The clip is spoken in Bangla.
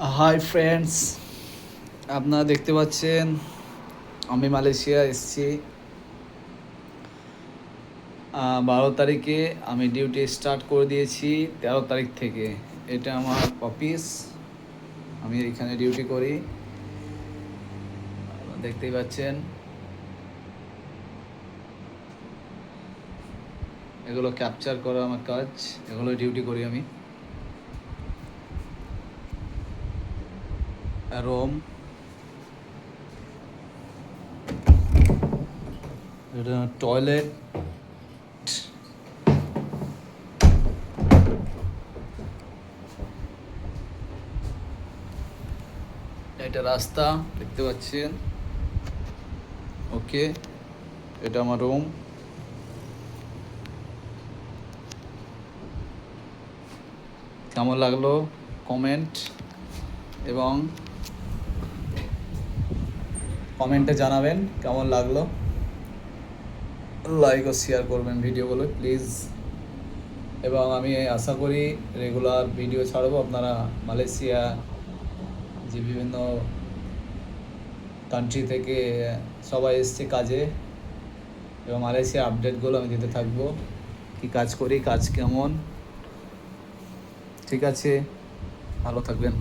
হাই ফ্রেন্ডস, আপনারা দেখতে পাচ্ছেন আমি মালয়েশিয়া এসেছি। 12 তারিখে আমি ডিউটি স্টার্ট করে দিয়েছি। 13 তারিখ থেকে এটা আমার অফিস, আমি এখানে ডিউটি করি। দেখতেই পাচ্ছেন এগুলো ক্যাপচার করা আমার কাজ, এগুলো ডিউটি করি আমি। রুম, এটা টয়লেট, এটা রাস্তা দেখতে পাচ্ছেন। ওকে, এটা আমার রুম। কেমন লাগলো কমেন্ট এবং কমেন্টে জানাবেন কেমন লাগলো। লাইক ও শেয়ার করবেন ভিডিওগুলো প্লিজ। এবং আমি আশা করি রেগুলার ভিডিও ছাড়বো। আপনারা মালয়েশিয়া যে বিভিন্ন কান্ট্রি থেকে সবাই এসছে কাজে, এবং মালয়েশিয়া আপডেটগুলো আমি দিতে থাকবো, কি কাজ করি, কাজ কেমন। ঠিক আছে, ভালো থাকবেন।